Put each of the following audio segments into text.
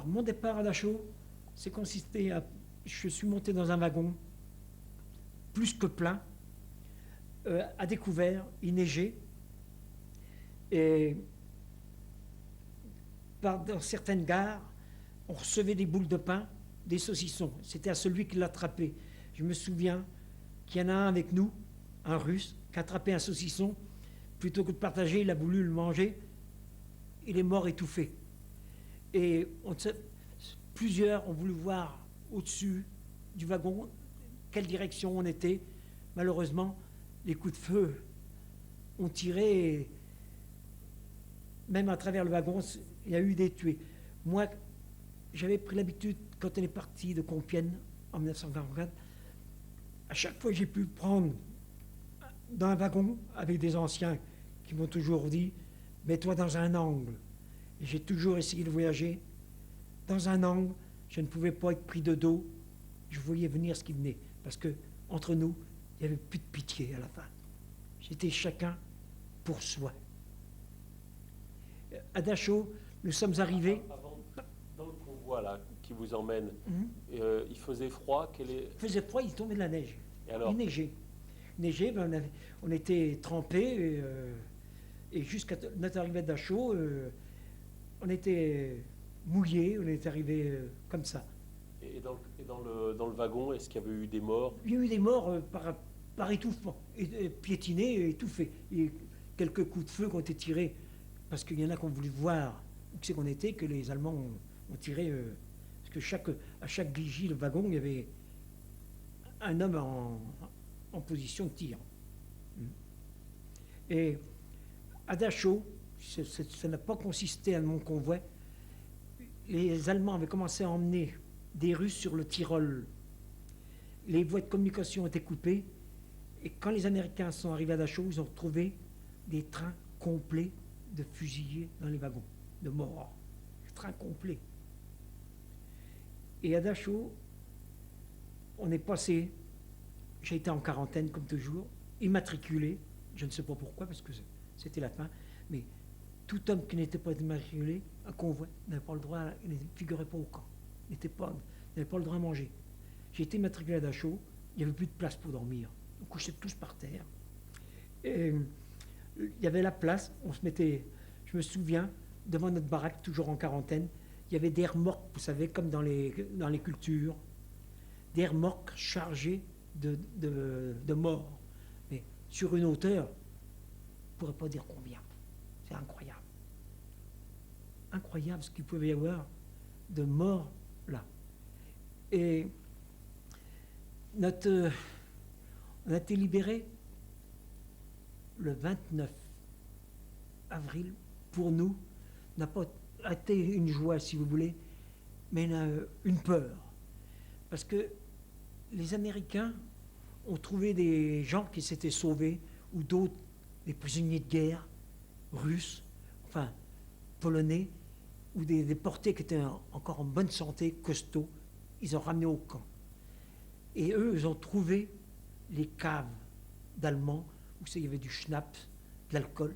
Alors, mon départ à Dachau, c'est consisté à... Je suis monté dans un wagon, plus que plein, à découvert, il neigeait, et dans certaines gares, on recevait des boules de pain, des saucissons. C'était à celui qui l'attrapait. Je me souviens qu'il y en a un avec nous, un Russe, qui a attrapé un saucisson. Plutôt que de partager, il a voulu le manger. Il est mort étouffé. Et plusieurs ont voulu voir au-dessus du wagon quelle direction on était. Malheureusement, les coups de feu ont tiré, et même à travers le wagon, il y a eu des tués. Moi, j'avais pris l'habitude, quand on est parti de Compiègne en 1944, à chaque fois j'ai pu prendre dans un wagon avec des anciens qui m'ont toujours dit mets-toi dans un angle. Et j'ai toujours essayé de voyager dans un angle. Je ne pouvais pas être pris de dos. Je voyais venir ce qui venait. Parce que entre nous, il n'y avait plus de pitié à la fin. J'étais chacun pour soi. À Dachau, nous sommes arrivés. Dans le convoi là, qui vous emmène, il faisait froid. Il faisait froid, il tombait de la neige. Et alors? Il neigeait. Ben, on était trempés et jusqu'à notre arrivée à Dachau, on était mouillés, on est arrivés comme ça. Et dans le wagon, est-ce qu'il y avait eu des morts? Il y a eu des morts par étouffement, piétinés et étouffés. Et quelques coups de feu qui ont été tirés, parce qu'il y en a qui ont voulu voir où c'est qu'on était, que les Allemands ont tiré. Parce que à chaque vigie, le wagon, il y avait un homme en position de tir. Et à Dachau, ça n'a pas consisté à mon convoi. Les Allemands avaient commencé à emmener des Russes sur le Tyrol. Les voies de communication étaient coupées. Et quand les Américains sont arrivés à Dachau, ils ont retrouvé des trains complets de fusillés dans les wagons, de morts. Des trains complets. Et à Dachau, on est passé, j'ai été en quarantaine comme toujours, immatriculé, je ne sais pas pourquoi, parce que c'était la fin, mais tout homme qui n'était pas immatriculé, un convoi, n'avait pas le droit, il ne figurait pas au camp, n'avait pas le droit à manger. J'ai été immatriculé à Dachau, il n'y avait plus de place pour dormir, on couchait tous par terre. Et il y avait la place, on se mettait, je me souviens, devant notre baraque, toujours en quarantaine, il y avait des remorques, vous savez, comme dans les cultures, des remorques chargées de morts. Mais sur une hauteur, on ne pourrait pas dire combien. C'est incroyable. Incroyable ce qu'il pouvait y avoir de morts là. Et on a été libérés le 29 avril. Pour nous, n'a pas été une joie, si vous voulez, mais une peur. Parce que les Américains ont trouvé des gens qui s'étaient sauvés, ou d'autres, des prisonniers de guerre, russes, enfin, polonais, ou des déportés qui étaient encore en bonne santé, costauds, ils ont ramené au camp. Et eux, ils ont trouvé les caves d'Allemands, où il y avait du schnapps, de l'alcool,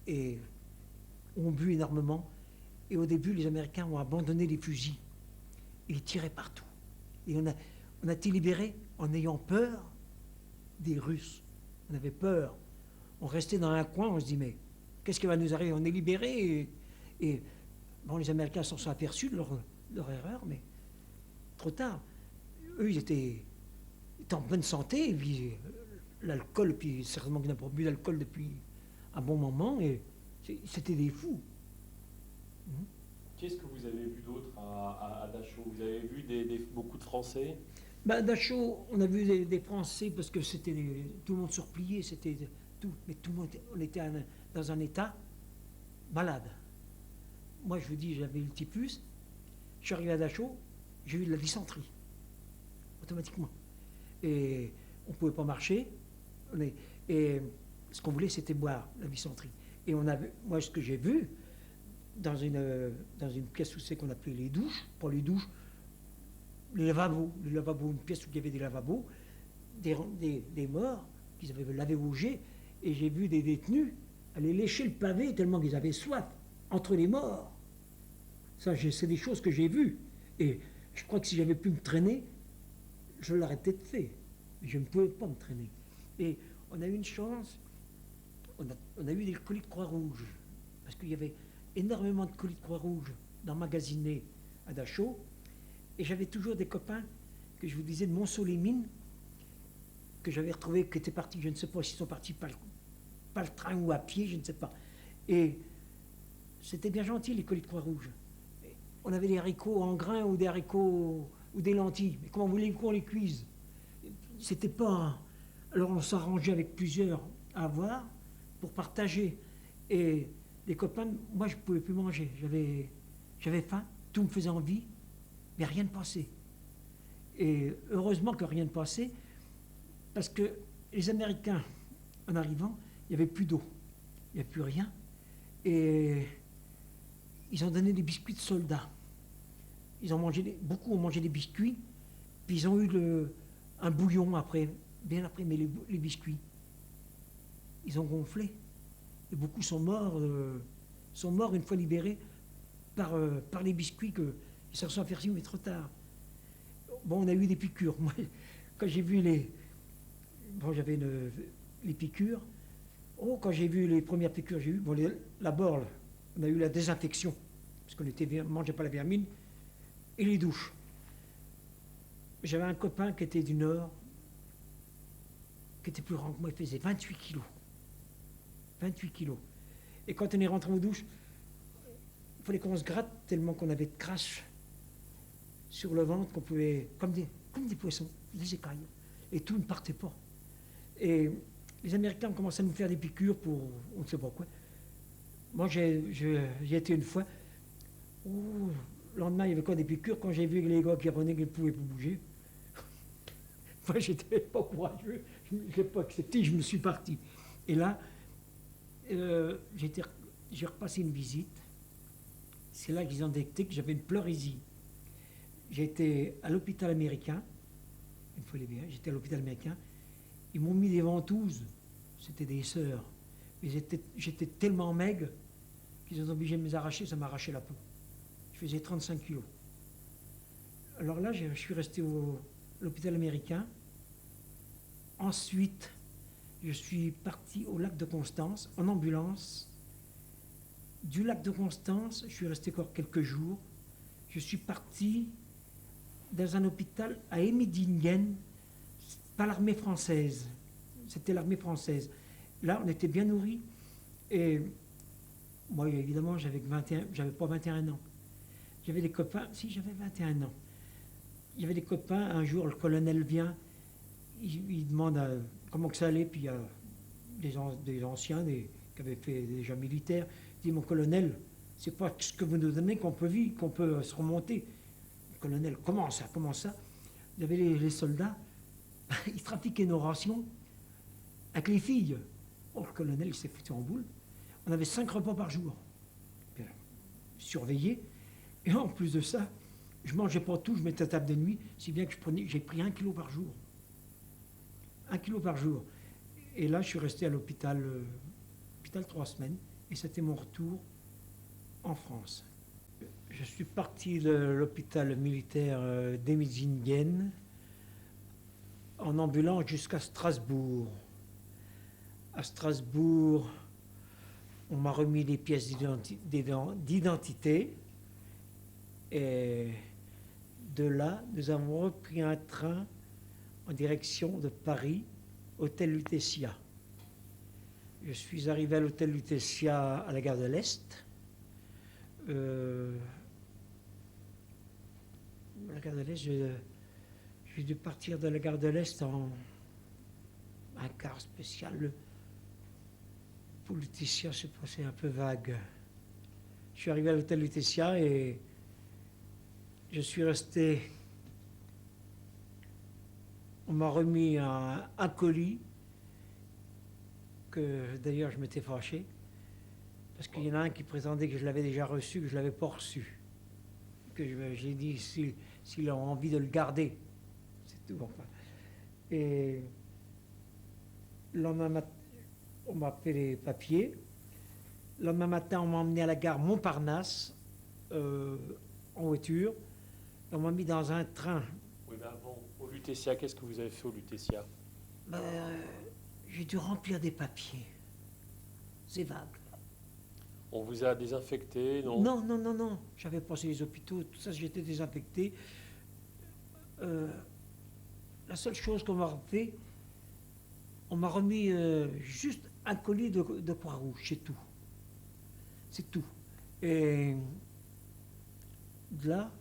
et ont bu énormément. Et au début, les Américains ont abandonné les fusils. Ils tiraient partout. Et on a été libérés en ayant peur des Russes. On avait peur. On restait dans un coin, on se dit, mais qu'est-ce qui va nous arriver? On est libérés. Et bon, les Américains s'en sont aperçus de leur erreur, mais trop tard. Eux, ils étaient en bonne santé, et puis l'alcool, puis certainement qu'ils n'ont pas bu d'alcool depuis un bon moment, et c'était des fous. Qu'est-ce que vous avez vu d'autre à Dachau? Vous avez vu beaucoup de Français? Ben, Dachau, on a vu des Français parce que tout le monde se repliait, c'était tout, mais tout le monde, on était dans un état malade. Moi, je vous dis, j'avais eu le typhus, je suis arrivé à Dachau, j'ai eu de la dysenterie, automatiquement. Et on ne pouvait pas marcher, et ce qu'on voulait, c'était boire la dysenterie. Et moi, ce que j'ai vu, dans une pièce où c'est qu'on appelait les douches, pas les douches, les lavabos, une pièce où il y avait des lavabos, des morts qu'ils avaient lavé au jet, et j'ai vu des détenus aller lécher le pavé tellement qu'ils avaient soif, entre les morts. Ça, c'est des choses que j'ai vues. Et je crois que si j'avais pu me traîner, je l'aurais peut-être fait. Mais je ne pouvais pas me traîner. Et on a eu une chance, on a eu des colis de Croix-Rouge. Parce qu'il y avait énormément de colis de Croix-Rouge d'emmagasinés à Dachau. Et j'avais toujours des copains que je vous disais de Montceau-les-Mines, que j'avais retrouvés, qui étaient partis, je ne sais pas s'ils sont partis par le train ou à pied, je ne sais pas. Et c'était bien gentil, les colis de Croix-Rouge. On avait des haricots en grains ou des haricots ou des lentilles. Mais comment voulez-vous qu'on les cuise? C'était pas... Alors on s'arrangeait avec plusieurs à avoir pour partager. Et les copains, moi je ne pouvais plus manger. J'avais faim, tout me faisait envie, mais rien ne passait. Et heureusement que rien ne passait, parce que les Américains, en arrivant, il n'y avait plus d'eau, il n'y avait plus rien. Et ils ont donné des biscuits de soldats. Beaucoup ont mangé des biscuits, puis ils ont eu un bouillon après, bien après, mais les biscuits, ils ont gonflé. Et beaucoup sont morts une fois libérés par les biscuits ils se sont aperçus, mais trop tard. Bon, on a eu des piqûres. Moi, quand j'ai vu j'avais les piqûres. Oh, quand j'ai vu les premières piqûres, j'ai eu, d'abord, on a eu la désinfection, parce qu'on ne mangeait pas la vermine, et les douches. J'avais un copain qui était du Nord, qui était plus grand que moi, il faisait 28 kilos. 28 kilos. Et quand on est rentré aux douches, il fallait qu'on se gratte tellement qu'on avait de crasse sur le ventre, qu'on pouvait, comme des poissons, des écailles. Et tout ne partait pas. Et les Américains ont commencé à nous faire des piqûres pour on ne sait pas quoi. Moi, j'ai été une fois. Oh, le lendemain, il y avait quoi des piqûres. Quand j'ai vu les gars qui revenaient, qu'ils ne pouvaient plus bouger, moi, j'étais pas courageux. Je n'ai pas accepté, je me suis parti. Et là, j'ai repassé une visite. C'est là qu'ils ont détecté que j'avais une pleurésie. J'ai été à l'hôpital américain. Il me fallait bien, j'étais à l'hôpital américain. Ils m'ont mis des ventouses. C'était des sœurs. Mais j'étais tellement maigre qu'ils ont obligé de me les arracher, ça m'arrachait la peau. Je faisais 35 kilos. Alors là, je suis resté à l'hôpital américain. Ensuite, je suis parti au lac de Constance en ambulance. Du lac de Constance, je suis resté encore quelques jours. Je suis parti dans un hôpital à Emmendingen, pas l'armée française. C'était l'armée française. Là, on était bien nourris. Et moi, évidemment, j'avais pas 21 ans. J'avais des copains, si j'avais 21 ans. Il y avait des copains, un jour, le colonel vient, il demande comment que ça allait, puis il y a des anciens qui avaient fait déjà militaires. Il dit, mon colonel, c'est pas ce que vous nous donnez qu'on peut vivre, qu'on peut se remonter. Le colonel, comment ça? Vous avez les soldats, ils trafiquaient nos rations avec les filles. Oh, le colonel, il s'est foutu en boule. On avait 5 repas par jour. Bien, surveillé. Et en plus de ça, je ne mangeais pas tout, je mettais à table de nuit, si bien que j'ai pris 1 kilo par jour. 1 kilo par jour. Et là, je suis resté à l'hôpital 3 semaines. Et c'était mon retour en France. Je suis parti de l'hôpital militaire d'Emmendingen en ambulance jusqu'à Strasbourg. À Strasbourg, on m'a remis des pièces d'identité. Et de là, nous avons repris un train en direction de Paris, hôtel Lutetia. Je suis arrivé à l'hôtel Lutetia à la gare de l'Est. La gare de l'Est, j'ai dû partir de la gare de l'Est en un car spécial. Pour Lutetia, je sais pas, c'est un peu vague. Je suis arrivé à l'hôtel Lutetia et je suis resté. On m'a remis un colis que d'ailleurs je m'étais fâché parce qu'il y en a un qui prétendait que je l'avais déjà reçu, que je ne l'avais pas reçu. Que j'ai dit s'il a envie de le garder. C'est tout. Enfin. Et le lendemain matin, on m'a fait les papiers. Le lendemain matin, on m'a emmené à la gare Montparnasse. en voiture. On m'a mis dans un train. Oui, mais avant, au Lutetia, qu'est-ce que vous avez fait au Lutetia? Ben, j'ai dû remplir des papiers. C'est vague. On vous a désinfecté, non? Non, non, non, non. J'avais passé les hôpitaux, tout ça, j'étais désinfecté. La seule chose qu'on m'a fait, on m'a remis juste un colis de Croix-Rouge, c'est tout. C'est tout. Et de là,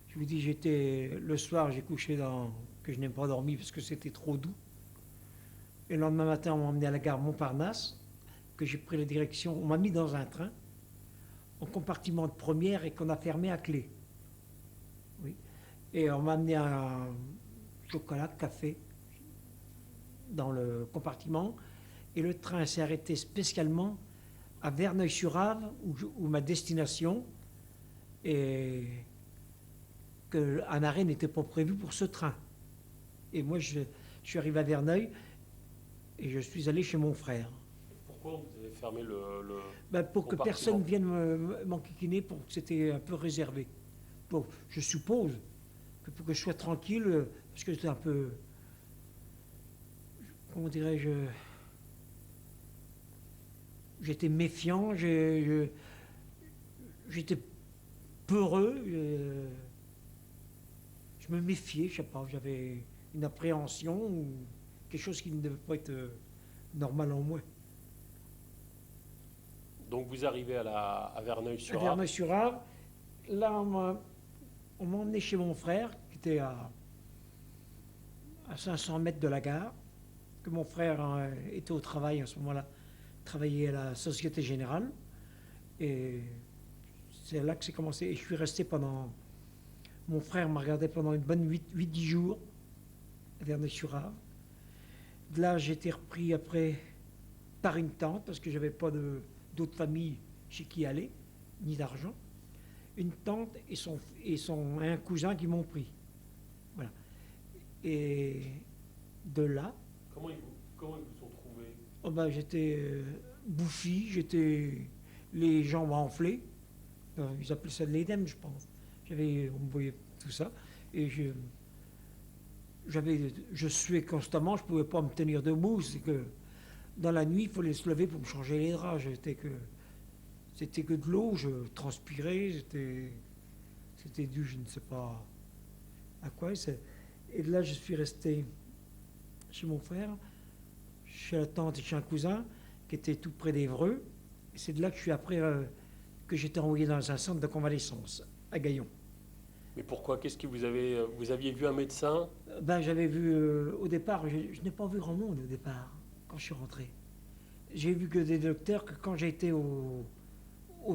je vous dis, le soir, j'ai couché que je n'ai pas dormi parce que c'était trop doux. Et le lendemain matin, on m'a emmené à la gare Montparnasse, que j'ai pris la direction, on m'a mis dans un train, en compartiment de première et qu'on a fermé à clé. Oui. Et on m'a amené un chocolat, café, dans le compartiment. Et le train s'est arrêté spécialement à Verneuil-sur-Avre, où ma destination, et qu'un arrêt n'était pas prévu pour ce train. Et moi, je suis arrivé à Verneuil et je suis allé chez mon frère. Pourquoi vous avez fermé Ben, pour que compartiment? personne vienne m'enquiquiner, pour que c'était un peu réservé. Bon, je suppose que pour que je sois tranquille, parce que c'était un peu, comment dirais-je, j'étais méfiant, j'étais peureux, je me méfiais, je sais pas, j'avais une appréhension ou quelque chose qui ne devait pas être normal en moi. Donc vous arrivez à À Verneuil-sur-Avre. Verneuil-sur-Avre, là, on m'a emmené chez mon frère, qui était à 500 mètres de la gare, que mon frère était au travail à ce moment-là, travaillait à la Société Générale. Et c'est là que c'est commencé. Et je suis resté pendant... Mon frère m'a regardé pendant une bonne 8-10 jours à Verneuil-sur-Avre. De là, j'ai été repris après par une tante, parce que je n'avais pas d'autres familles chez qui aller, ni d'argent. Une tante et un cousin qui m'ont pris. Voilà. Et de là, Comment ils vous sont trouvés? oh ben, j'étais bouffi, j'étais les jambes enflées. Ils appelaient ça de l'édème, je pense. On me voyait tout ça. Et je suais constamment, je ne pouvais pas me tenir debout. C'est que dans la nuit, il fallait se lever pour me changer les draps. C'était que de l'eau, je transpirais, c'était dû, je ne sais pas à quoi. Et de là, je suis resté chez mon frère, chez la tante et chez un cousin qui était tout près d'Évreux. Et c'est de là que je suis après que j'étais envoyé dans un centre de convalescence à Gaillon. Mais pourquoi? Qu'est-ce que vous aviez vu un médecin? Ben, j'avais vu au départ, je n'ai pas vu grand monde au départ quand je suis rentré. J'ai vu que des docteurs que quand j'ai été au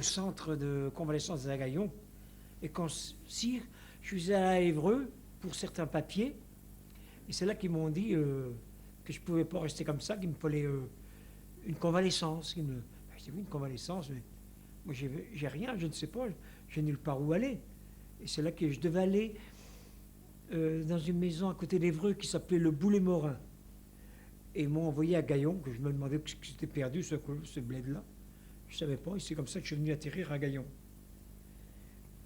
centre de convalescence à Gaillon, et si je suis allé à Évreux pour certains papiers, et c'est là qu'ils m'ont dit que je ne pouvais pas rester comme ça, qu'il me fallait une convalescence. Je dis oui, une convalescence, mais moi j'ai rien, je ne sais pas, j'ai nulle part où aller. Et c'est là que je devais aller dans une maison à côté d'Évreux qui s'appelait le Boulet-Morin. Et ils m'ont envoyé à Gaillon, que je me demandais ce qui s'était perdu, ce bled-là. Je ne savais pas, et c'est comme ça que je suis venu atterrir à Gaillon.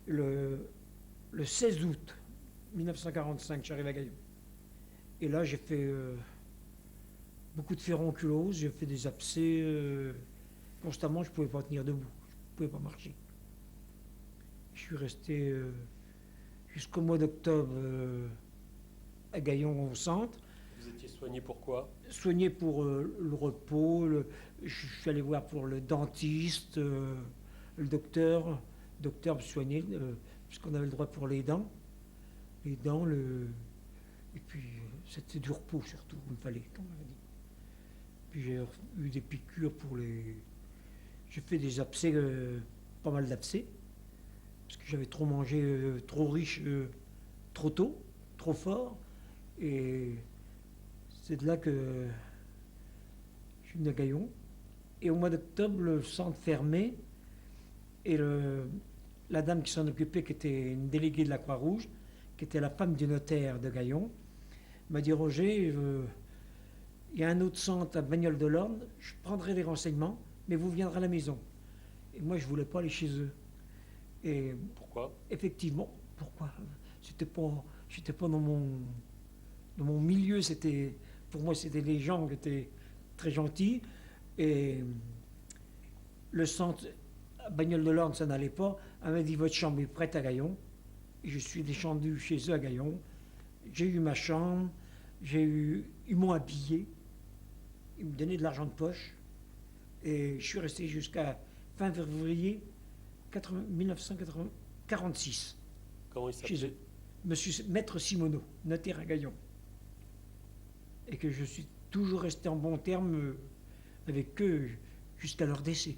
Le 16 août 1945, j'arrive à Gaillon. Et là, j'ai fait beaucoup de féronculose, j'ai fait des abcès. Constamment, je ne pouvais pas tenir debout, je ne pouvais pas marcher. Je suis resté jusqu'au mois d'octobre à Gaillon au centre. Vous étiez soigné pour quoi? Soigné pour le repos, je suis allé voir pour le dentiste, le docteur me soignait, puisqu'on avait le droit pour les dents, et puis c'était du repos surtout, il me fallait, comme on m'a dit. Puis j'ai eu des piqûres j'ai fait des abcès, pas mal d'abcès, parce que j'avais trop mangé, trop riche, trop tôt, trop fort, et c'est de là que je suis venu à Gaillon. Et au mois d'octobre, le centre fermé, et la dame qui s'en occupait, qui était une déléguée de la Croix-Rouge, qui était la femme du notaire de Gaillon, m'a dit: Roger, il y a un autre centre à Bagnoles-de-l'Orne, je prendrai les renseignements, mais vous viendrez à la maison. Et moi, je ne voulais pas aller chez eux. Et Pourquoi? effectivement, pourquoi? J'étais pas dans mon milieu. Pour moi, c'était des gens qui étaient très gentils. Et le centre, à Bagnoles de l'Orne, ça n'allait pas. Elle m'a dit, votre chambre est prête à Gaillon. Et je suis descendu chez eux à Gaillon. J'ai eu ma chambre, ils m'ont habillé, ils me donnaient de l'argent de poche. Et je suis resté jusqu'à fin février 1946 Comment il chez eux. s'appelait? Monsieur Maître Simoneau, notaire à Gaillon. Et que je suis toujours resté en bon terme avec eux jusqu'à leur décès.